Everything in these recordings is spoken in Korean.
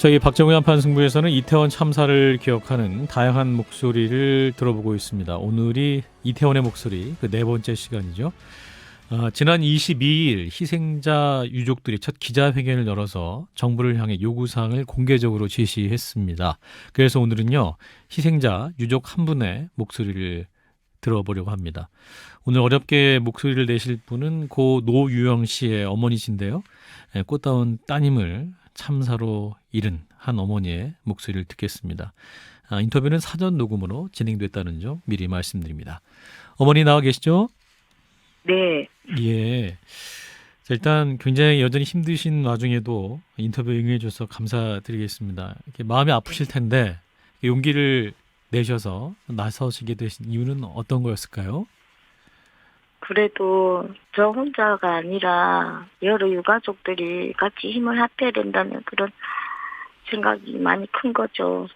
저희 박정희 한판 승부에서는 이태원 참사를 기억하는 다양한 목소리를 들어보고 있습니다. 오늘이 이태원의 목소리 그 네 번째 시간이죠. 지난 22일 희생자 유족들이 첫 기자회견을 열어서 정부를 향해 요구사항을 공개적으로 제시했습니다. 그래서 오늘은요, 희생자 유족 한 분의 목소리를 들어보려고 합니다. 오늘 어렵게 목소리를 내실 분은 고 노유영 씨의 어머니신데요. 꽃다운 따님을 참사로 잃은 한 어머니의 목소리를 듣겠습니다. 인터뷰는 사전 녹음으로 진행됐다는 점 미리 말씀드립니다. 어머니 나와 계시죠? 네, 예. 자, 일단 굉장히 여전히 힘드신 와중에도 인터뷰 응해줘서 감사드리겠습니다. 이렇게 마음이 아프실 텐데 용기를 내셔서 나서시게 되신 이유는 어떤 거였을까요? 그래도 저 혼자가 아니라 여러 유가족들이 같이 힘을 합해야 된다는 그런 생각이 많이 큰 거죠.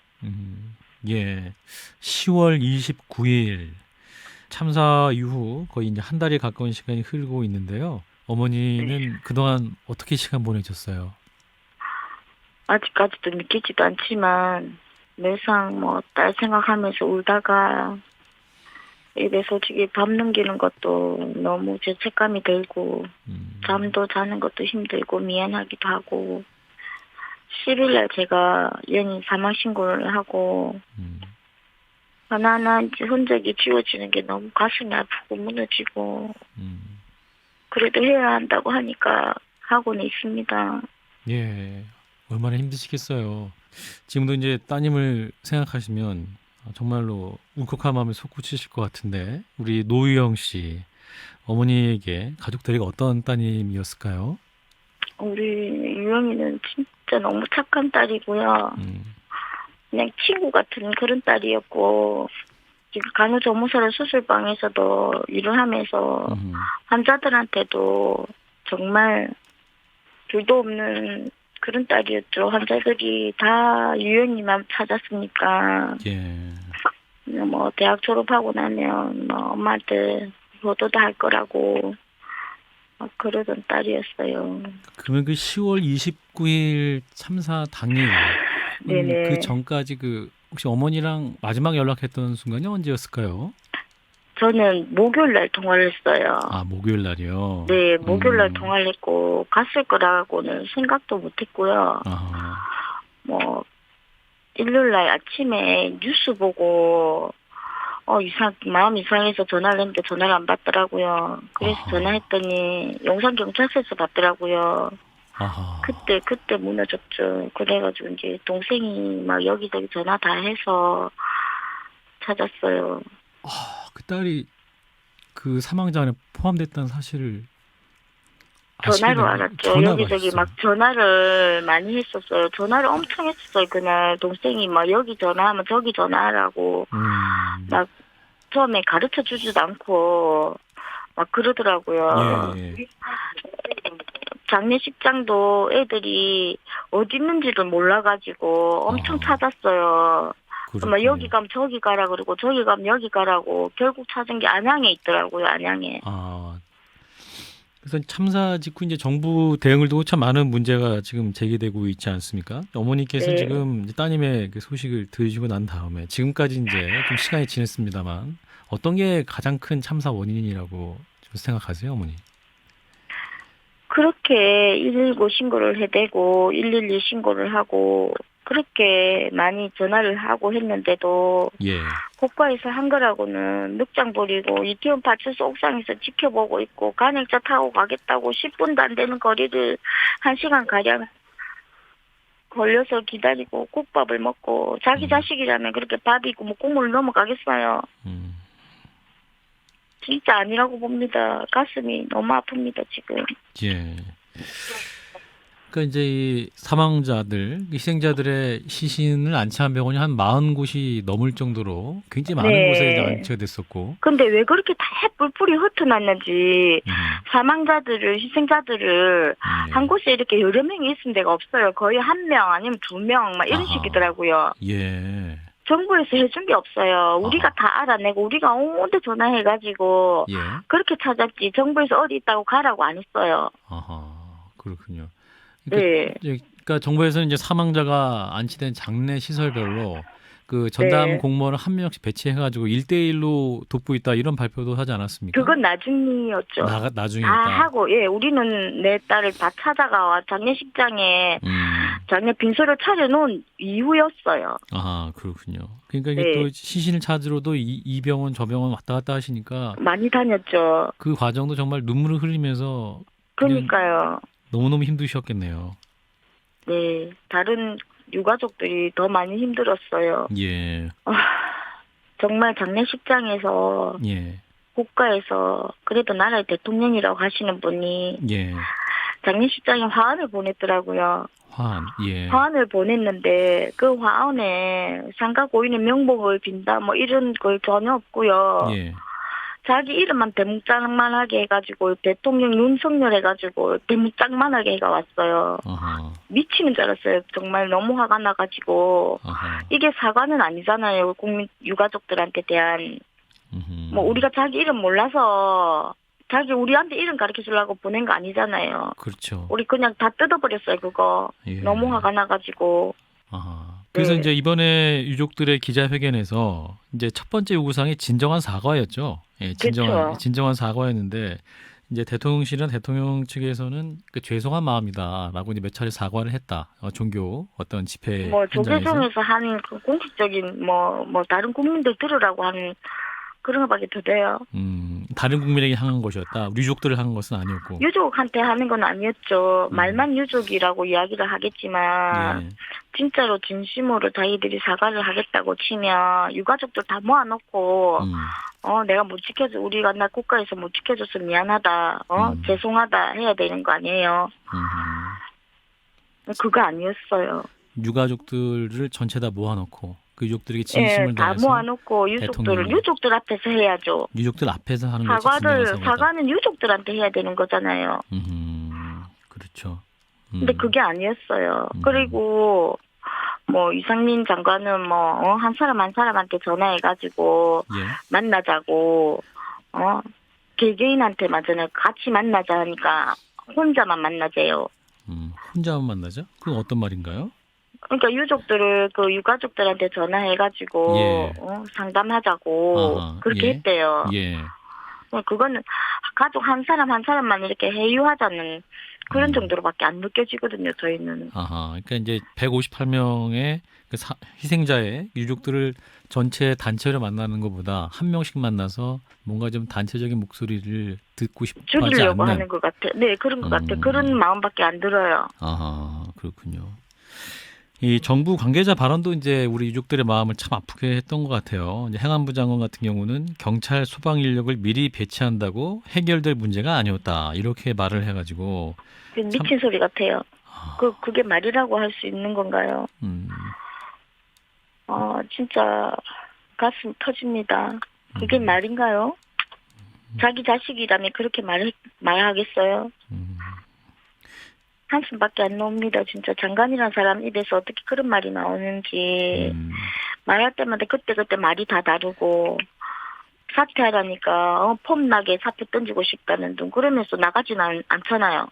예. 10월 29일 참사 이후 거의 이제 한 달이 가까운 시간이 흐르고 있는데요. 어머니는 그동안 어떻게 시간 보내셨어요? 아직까지도 믿기지도 않지만 매상 딸 생각하면서 울다가 입에 솔직히 밥 넘기는 것도 너무 죄책감이 들고 잠도 자는 것도 힘들고 미안하기도 하고 10일날 제가 연인 사망 신고를 하고 하나하나 이제 흔적이 지워지는 게 너무 가슴이 아프고 무너지고 그래도 해야 한다고 하니까 하고는 있습니다. 예. 얼마나 힘드시겠어요. 지금도 이제 따님을 생각하시면 정말로 울컥한 마음에 솟구치실 것 같은데 우리 노유영 씨 어머니에게 가족들에게 어떤 따님이었을까요? 우리 유영이는 진짜 너무 착한 딸이고요. 그냥 친구 같은 그런 딸이었고 지금 간호조무사를 수술방에서도 일을 하면서 환자들한테도 정말 둘도 없는 그런 딸이었죠. 환자들이 다 유영이만 찾았으니까 예. 대학 졸업하고 나면 엄마한테 효도도 할 거라고 그러던 딸이었어요. 그러면 그 10월 29일 참사 당일 네네. 그 전까지 혹시 어머니랑 마지막 연락했던 순간이 언제였을까요? 저는 목요일 날 통화를 했어요. 아, 목요일 날이요. 네, 목요일 날 통화를 했고 갔을 거라고는 생각도 못 했고요. 아, 일요일 날 아침에 뉴스 보고 마음 이상해서 전화를 했는데 전화를 안 받더라고요. 그래서 아하. 전화했더니 용산경찰서에서 받더라고요. 아하. 그때 무너졌죠. 그래가지고 이제 동생이 막 여기저기 전화 다 해서 찾았어요. 그 딸이 그 사망자 안에 포함됐다는 사실을 아시게 전화로 된 알았죠. 전화가 여기저기 있어요. 막 전화를 많이 했었어요. 전화를 엄청 했었어요. 그날 동생이 막 여기 전화하면 저기 전화하라고 막 처음에 가르쳐 주지도 않고 막 그러더라고요. 예, 예. 장례식장도 애들이 어디 있는지도 몰라가지고 엄청 찾았어요. 막 여기 가면 저기 가라 그러고 저기 가면 여기 가라고 결국 찾은 게 안양에 있더라고요. 안양에. 그래서 참사 직후 이제 정부 대응을 두고 참 많은 문제가 지금 제기되고 있지 않습니까? 어머니께서 네. 지금 이제 따님의 그 소식을 들으시고 난 다음에 지금까지 이제 좀 시간이 지났습니다만 어떤 게 가장 큰 참사 원인이라고 좀 생각하세요, 어머니? 그렇게 119 신고를 해대고 112 신고를 하고 그렇게 많이 전화를 하고 했는데도 예. 고가에서 한 거라고는 늑장 부리고 이태원 파출소 옥상에서 지켜보고 있고 간행차 타고 가겠다고 10분도 안 되는 거리를 1시간가량 걸려서 기다리고 국밥을 먹고 자기 자식이라면 그렇게 밥이 있고 국물 넘어가겠어요. 진짜 아니라고 봅니다. 가슴이 너무 아픕니다, 지금. 예. 그러니까 이제 이 사망자들, 희생자들의 시신을 안치한 병원이 한 40곳이 넘을 정도로 굉장히 많은 곳에 이제 안치가 됐었고. 근데 왜 그렇게 다 뿔뿔이 흩어놨는지 사망자들을, 희생자들을 한 곳에 이렇게 여러 명이 있은 데가 없어요. 거의 1명 아니면 2명 막 이런 식이더라고요. 예. 정부에서 해준 게 없어요. 우리가 다 알아내고 우리가 온데 전화해가지고 그렇게 찾았지 정부에서 어디 있다고 가라고 안 했어요. 아하, 그렇군요. 네. 이제 그러니까 정부에서는 이제 사망자가 안치된 장례 시설별로 그 전담 네. 공무원을 한 명씩 배치해가지고 1대1로 돕고 있다 이런 발표도 하지 않았습니까? 그건 나중이었죠. 다 나중이었다. 하고, 예, 우리는 내 딸을 다 찾아가 장례식장에 장례 빈소를 차려놓은 이후였어요. 아, 그렇군요. 그러니까 이게 네. 또 시신을 찾으러도 이 병원 저 병원 왔다 갔다 하시니까 많이 다녔죠. 그 과정도 정말 눈물을 흘리면서 그냥 그러니까요. 너무너무 힘드셨겠네요. 네, 다른 유가족들이 더 많이 힘들었어요. 예, 정말 장례식장에서 예, 국가에서 그래도 나라의 대통령이라고 하시는 분이 예. 장례식장에 화환을 보냈더라고요. 화환, 예, 화환을 보냈는데 그 화환에 상가 고인의 명복을 빈다 뭐 이런 걸 전혀 없고요. 예. 자기 이름만 대문짝만하게 해가지고 대통령 윤석열 해가지고 대문짝만하게 해가 왔어요. 아하, 미치는 줄 알았어요. 정말 너무 화가 나가지고 아하. 이게 사과는 아니잖아요. 국민 유가족들한테 대한 뭐 우리가 자기 이름 몰라서 자기 우리한테 이름 가르쳐 주려고 보낸 거 아니잖아요. 그렇죠. 우리 그냥 다 뜯어버렸어요. 그거 예. 너무 화가 나가지고. 아하. 그래서 네. 이제 이번에 유족들의 기자회견에서 이제 첫 번째 요구사항이 진정한 사과였죠. 예, 그쵸. 진정한 사과였는데 이제 대통령실이나 대통령 측에서는 그 죄송한 마음이다라고 이제 몇 차례 사과를 했다. 종교 어떤 집회 뭐 현장에서. 조계종에서 하는 그 공식적인 뭐 다른 국민들 들으라고 하는 그런 것밖에 더 돼요. 다른 국민에게 향한 것이었다. 유족들을 향한 것은 아니었고. 유족한테 하는 건 아니었죠. 말만 유족이라고 이야기를 하겠지만 예. 진짜로 진심으로 자기들이 사과를 하겠다고 치면 유가족들 다 모아놓고 내가 못 지켜줘 우리가 나 국가에서 못 지켜줘서 미안하다 죄송하다 해야 되는 거 아니에요. 그거 아니었어요. 유가족들을 전체 다 모아놓고 그 유족들에게 예, 진심을 다 다해서 모아놓고 대통령이. 유족들 앞에서 해야죠. 유족들 앞에서 하는 것이 진정한 사과다. 사과는 유족들한테 해야 되는 거잖아요. 그렇죠. 근데 그게 아니었어요. 그리고 뭐 이상민 장관은 뭐 한 사람 한 사람한테 전화해가지고 예. 만나자고 개개인한테 맞잖아요. 같이 만나자 하니까 혼자만 만나재요. 혼자만 만나죠? 그건 어떤 말인가요? 그러니까 유족들을 그 유가족들한테 전화해가지고 예. 상담하자고 아하, 그렇게 예. 했대요. 예. 그거는 가족 한 사람 한 사람만 이렇게 회유하자는 그런 정도로밖에 안 느껴지거든요. 저희는. 아하. 그러니까 이제 158명의 그 희생자의 유족들을 전체 단체로 만나는 것보다 한 명씩 만나서 뭔가 좀 단체적인 목소리를 듣고 싶어 하지 줄이려고 않는. 하는 것 같아. 네, 그런 것 같아. 그런 마음밖에 안 들어요. 아하, 그렇군요. 이 정부 관계자 발언도 이제 우리 유족들의 마음을 참 아프게 했던 것 같아요. 이제 행안부 장관 같은 경우는 경찰 소방 인력을 미리 배치한다고 해결될 문제가 아니었다 이렇게 말을 해가지고 미친 소리 같아요. 그게 말이라고 할 수 있는 건가요? 진짜 가슴 터집니다. 그게 말인가요? 자기 자식이라면 그렇게 말하겠어요? 한숨밖에 안 나옵니다. 진짜 장관이라는 사람 입에서 어떻게 그런 말이 나오는지 말할 때마다 그때 말이 다 다르고 사퇴하라니까 폼나게 사표 던지고 싶다는 둥 그러면서 나가지는 않잖아요.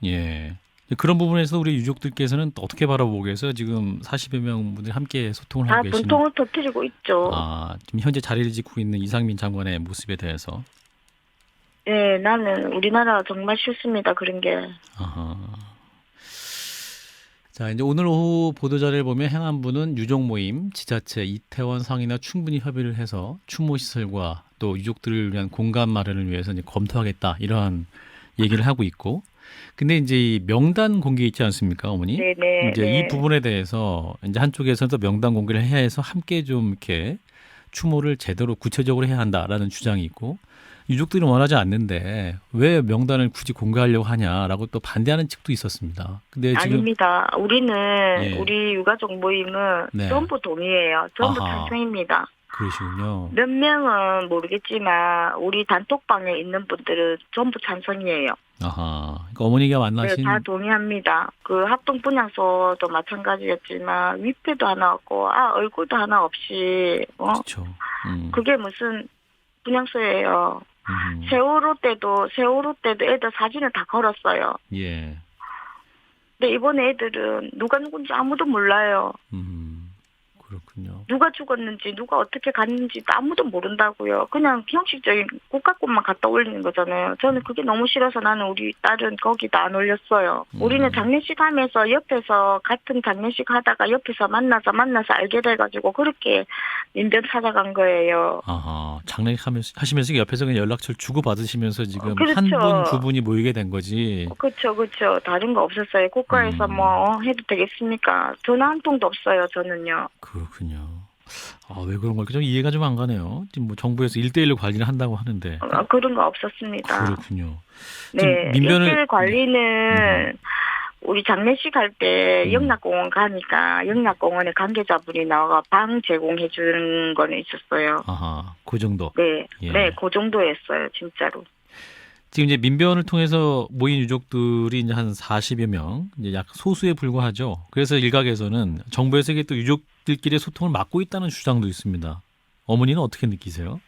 예. 그런 부분에서 우리 유족들께서는 어떻게 바라보고 계세요? 지금 40여 명 분들이 함께 소통을 다 하고 계시는. 분통을 터뜨리고 있죠. 지금 현재 자리를 짓고 있는 이상민 장관의 모습에 대해서. 네, 나는 우리나라 정말 싫습니다. 그런 게. 아하. 자, 이제 오늘 오후 보도자료를 보면 행안부는 유족 모임, 지자체, 이태원 상인과 충분히 협의를 해서 추모 시설과 또 유족들을 위한 공간 마련을 위해서 이제 검토하겠다 이러한 얘기를 하고 있고, 근데 이제 이 명단 공개 있지 않습니까, 어머니? 네네. 이제 이 부분에 대해서 이제 한쪽에서는 또 명단 공개를 해야 해서 함께 좀 이렇게 추모를 제대로 구체적으로 해야 한다라는 주장이 있고. 유족들이 원하지 않는데 왜 명단을 굳이 공개하려고 하냐라고 또 반대하는 측도 있었습니다. 근데 지금 아닙니다. 우리는 예. 우리 유가족 모임은 네. 전부 동의해요. 전부 아하. 찬성입니다. 그러시군요. 몇 명은 모르겠지만 우리 단톡방에 있는 분들은 전부 찬성이에요. 아하. 그러니까 어머니가 만나신 네, 다 동의합니다. 그 합동 분향소도 마찬가지였지만 위패도 하나 없고 얼굴도 하나 없이 그렇죠. 그게 무슨 분향소예요. 세월호 때도 애들 사진을 다 걸었어요. 예. 근데 이번에 애들은 누가 누군지 아무도 몰라요. 그렇군요. 누가 죽었는지 누가 어떻게 갔는지 아무도 모른다고요. 그냥 형식적인 국가꽃만 갖다 올리는 거잖아요. 저는 그게 너무 싫어서 나는 우리 딸은 거기다 안 올렸어요. 우리는 장례식 하면서 옆에서 같은 장례식 하다가 옆에서 만나서 알게 돼가지고 그렇게 민변 찾아간 거예요. 아하, 장례식 하시면서 옆에서 그냥 연락처를 주고 받으시면서 지금 그렇죠. 한 분, 두 분이 모이게 된 거지. 그렇죠. 다른 거 없었어요. 국가에서 뭐 해도 되겠습니까? 전화 한 통도 없어요. 저는요. 그렇군요. 왜 그런 걸까? 좀 이해가 좀 안 가네요. 지금 뭐 정부에서 1대1로 관리를 한다고 하는데. 그런 거 없었습니다. 그렇군요. 네, 일대일 관리는 우리 장례식 할 때 영락공원 가니까 영락공원에 관계자분이 나와가 방 제공해 주는 거는 있었어요. 아하, 그 정도. 네, 예. 네, 그 정도였어요, 진짜로. 지금 이제 민변을 통해서 모인 유족들이 이제 한 40여 명, 이제 약 소수에 불과하죠. 그래서 일각에서는 정부에서 이게 또 유족들끼리의 소통을 막고 있다는 주장도 있습니다. 어머니는 어떻게 느끼세요?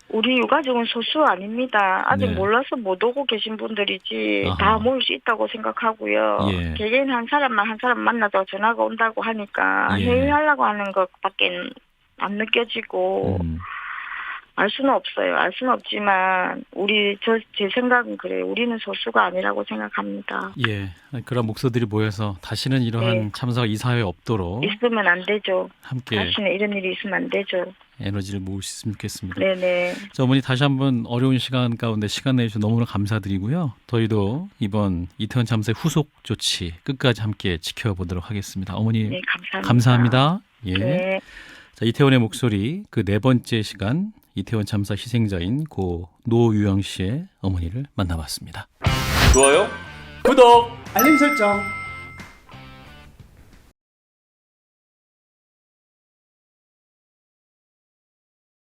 우리 유가족은 소수 아닙니다. 아직 네. 몰라서 못 오고 계신 분들이지 아하. 다 모일 수 있다고 생각하고요. 예. 개개인 한 사람 만나서 전화가 온다고 하니까 예. 회의하려고 하는 것밖에 안 느껴지고 알 수는 없어요. 알 수는 없지만 제 생각은 그래요. 우리는 소수가 아니라고 생각합니다. 예. 그런 목소들이 모여서 다시는 이러한 네. 참사가 이 사회에 없도록 있으면 안 되죠. 함께 다시는 이런 일이 있으면 안 되죠. 에너지를 모을 수 있으면 좋겠습니다. 네네. 자, 어머니 다시 한번 어려운 시간 가운데 시간 내주셔서 너무나 감사드리고요. 저희도 이번 이태원 참사의 후속 조치 끝까지 함께 지켜보도록 하겠습니다. 어머니 네, 감사합니다. 감사합니다. 예. 네. 자, 이태원의 목소리 그 네 번째 시간 이태원 참사 희생자인 고 노유영 씨의 어머니를 만나봤습니다. 좋아요, 구독, 알림 설정.